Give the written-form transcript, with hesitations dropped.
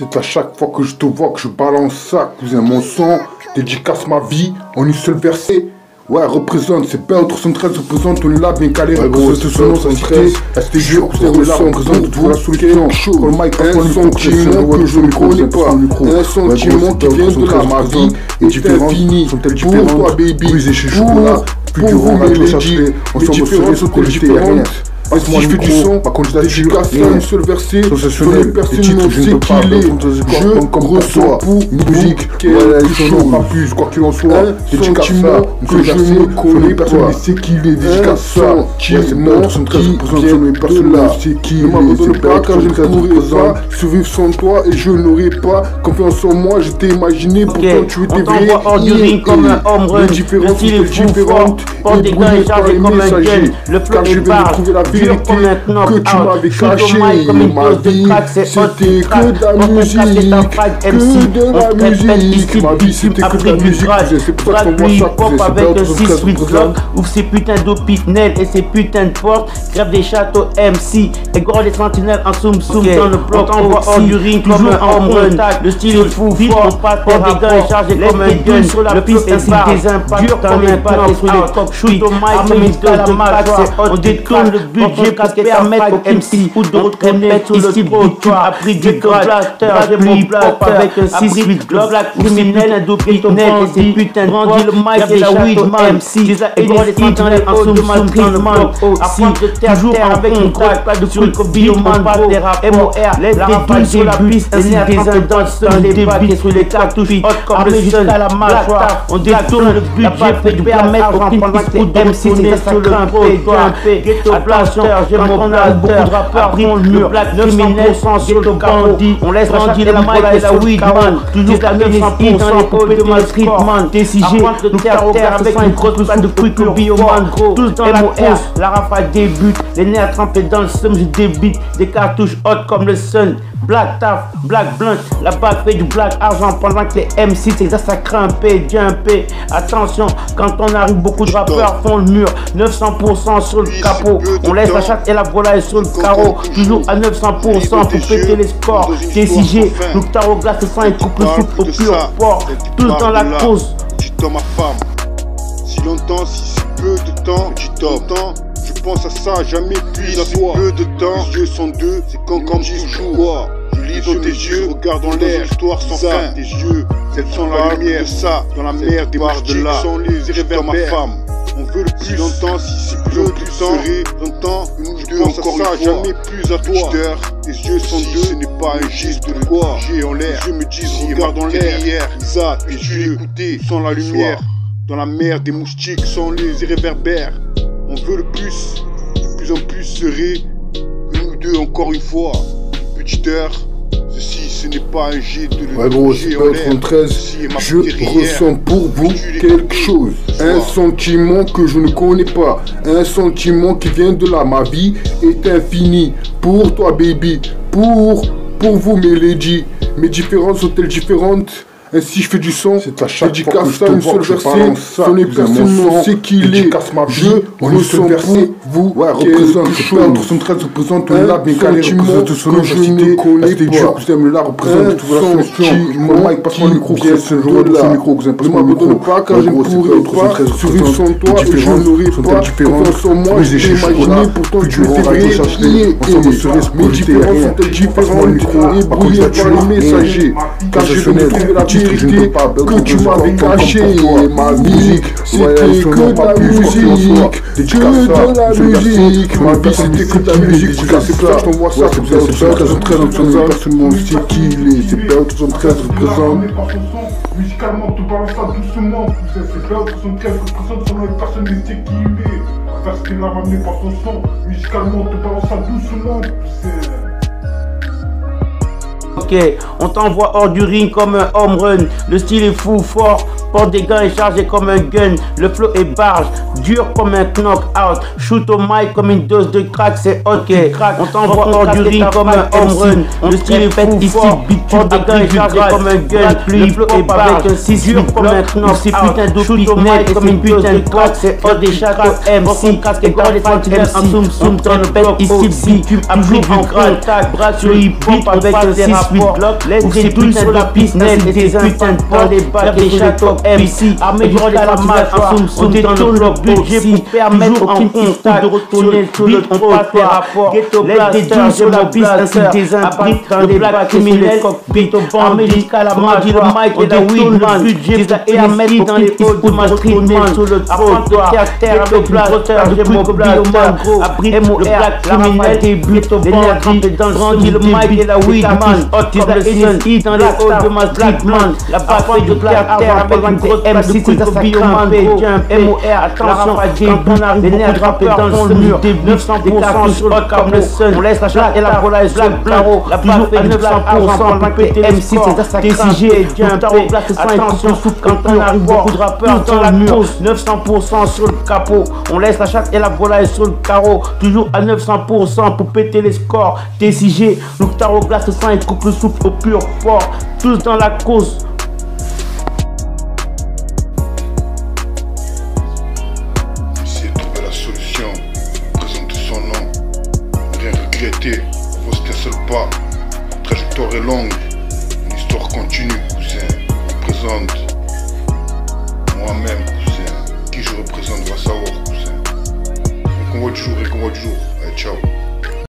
C'est à chaque fois que je te vois que je balance ça, cousin. Mon son dédicace ma vie en une seule verset. Ouais, représente, c'est pas 313, représente, on est là bien calé, représente ce nom, ça cité, STG, cousin, on est là, représente, pour la solution, pour le mic, un sentiment que je ne connais pas, un sentiment qui vient de là, ma vie est infinie, pour toi baby, pour vous mes ladies, les différences sont différentes. Si je fais du son, dédicace à une seule verset, sur les personnes n'ont sait qu'il est. Je ressens pour musique, quelque chose, pas plus, quoi qu'il en soit. Un sentiment que je ne connais pas, c'est qu'il est. Dédicace à qui vient de là. Ne m'abandonne pas car je ne pourrais pas survivre sans toi et je n'aurais pas confiance en moi. Je t'ai imaginé, pourtant tu étais vrai. Les différences sont différentes et brouillées par les messagers. Car je vais retrouver la vie. Que tu m'avais caché, ma vie c'était que de la musique, ma vie c'était que de la musique, c'est pour ça qu'on voit ça, pop avec un 6-8 bloc, ouvre ses putains d'hôpitels et ses putains de portes, grève des châteaux MC, égore les sentinelles en soum dans le bloc, on voit hors du ring comme un homme, le style est fou, vite on passe des gars et chargé comme un gun, sur la piste ainsi des impacts, dur comme un plan sur les top shoot, au mic, on détourne le budget pour permettre au MC ou d'autres répètes sur le pro, a pris du blaster, j'ai mon pop avec un 6-8 glock, criminel, un dopinel et ses putains de brandis le mic et la weedman, MC, des énergies dans les hauts de ma treatment, aussi, toujours avec une grosse plaque de fruits comme Bioman, MOR, la rafale sur la piste, ainsi des indents dans les débites sur les cartouches, hot comme le jusqu'à la mâchoire, on détourne le budget pour permettre au MC, c'est ça grimper, ghetto blaster, j'ai mon blaster, beaucoup de rappeurs font le mur, black criminel sur le bandit, on laisse grandir le mic et la weedman, toujours la même esprit dans les pompes de ma streetman, TCG, nous terre avec une grosse plaque de fruits que Bioman, tous dans la course, la rafale débute, les nerfs trempés dans le seum, je débite, des cartouches hot comme le sun, black taf, black blunt, la bague fait du black argent pendant que les MC c'est ça grimper, jumper, attention, quand on arrive beaucoup de rappeurs font le mur, 900% sur le capot, on laisse la chatte et la volaille sur le carreau, toujours à 900% pour péter les scores, TCG, nous tarot glace le sang et coupe le soupe au pur port, tous dans la cause. Tu t'as ma femme, si longtemps, si peu de temps, tu t'entends. Je pense à ça, jamais plus à toi. Peu de temps, les yeux sont deux, c'est comme toujours. Je lis dans tes yeux, regarde dans l'air, histoire sans fin. Tes yeux, elles sont la lumière, ça, dans la mer des moustiques sont les réverbères. Ma femme, on veut le plus longtemps, si c'est plus longtemps, longtemps, nous deux encore ça, jamais plus à toi. Tes yeux sont deux, ce n'est pas un geste de quoi. J'ai en l'air, je me dis, regarde dans l'air, ça, tes yeux, écoutez, sans la lumière. Dans la mer des moustiques sont les réverbères. On veut le plus, de plus en plus serré que nous deux encore une fois. Une petite heure, ceci ce n'est pas un jet de ouais gros, c'est pas 13, je ressens pour vous quelque chose. Un sentiment que je ne connais pas. Un sentiment qui vient de là. Ma vie est infinie. Pour toi baby, pour vous mes ladies. Mes différences sont-elles différentes? Ainsi je fais du son, c'est à chaque fois que je te vois que je balance ça, son personne n'en sait qu'il est. Je ressens pour vous, ouais, représente, c'est pas 313, représente, on est là, bien calé, représente ce nom, je ne connais pas. Vous aimez là, représente, tu vois la solution, mon mic, passe-moi le micro, c'est le jour de la micro, passe-moi le micro. Pas car je ne pourrais pas survivre sans toi, et je n'aurais pas confiance en moi, je t'ai imaginé, pourtant tu étais vrai, mes différences sont-elles différentes, et brouillées par les messagers, car je vais trouver la vérité que tu m'avais caché. Ma musique c'était que de la musique, que de la musique. Ma vie c'était que de la musique. C'est pour ça que je t'envoie ça. C'est pour ça que 313 personnellement c'est qui il est. C'est PA 313 représente. Musicalement tu balances ça doucement. C'est PA 313 représente son nom et personne ne sait qui il est. Parce qu'il l'a ramené par son son. Musicalement tu balances ça doucement. Ok, on t'envoie hors du ring comme un home run. Le style est fou, fort, Porte des gants et chargé comme un gun. Le flow est barge, dur comme un knock-out. Shoot au mic comme une dose de crack, c'est ok. Crack, on t'envoie hors du ring comme un home run. Le style est fou ici, bitume des gants et chargé comme un gun. Le flow est barge, avec un 6 dur comme un knock-out. C'est putain de shoot au mic comme une putain de crack, c'est ok. Des châteaux MC, casque et dans les sentinelles en zoom zoom. Dans le bloc ici, bitume toujours en contact. Bras sur hip-hop avec un 6-8 bloc. Laisse des douilles sur la piste, et des putains de portes, des balles, des châteaux MC. Armé durant les sentinelles en zoom zoom. On détourne le budget pour permettre au contact de retourner sur le trottoir. Ghetto blaster, sur la piste, ainsi des abrites dans les bacs criminels. Cockpit au bandit, jusqu'à la magie, le mic et la weed, le budget pour permettre dans les hauts de ma streetman sur le trottoir. Terre avec le blaster, j'ai mon blaster. Abrite le black criminel, des buts au bandit, dans le grandi, le mic et la weed man. Hot comme le sun, dans les hauts de ma streetman. La baffe de terre avec une grosse MC, c'est un bioman, MOR, attention, quand on arrive, les nerfs frappés dans le mur, 900% sur le comme le sun, on laisse la chatte et la volaille sur le carreau, la baffe est 900% pour péter MC, c'est ça TCG et jumpé, attention, quand on arrive, beaucoup de rappeurs dans la mur, 900% sur le capot, on laisse la chatte et la volaille sur le carreau, toujours à 900% pour péter les scores, TCG, le tarot glace 5, coupe le souffle au pur fort, tous dans la cause. Présente son nom, rien regretter, avance qu'un seul pas, la trajectoire est longue, l'histoire continue, cousin, représente moi-même, cousin, qui je représente va savoir, cousin, on convoite toujours et convoite toujours, allez ciao.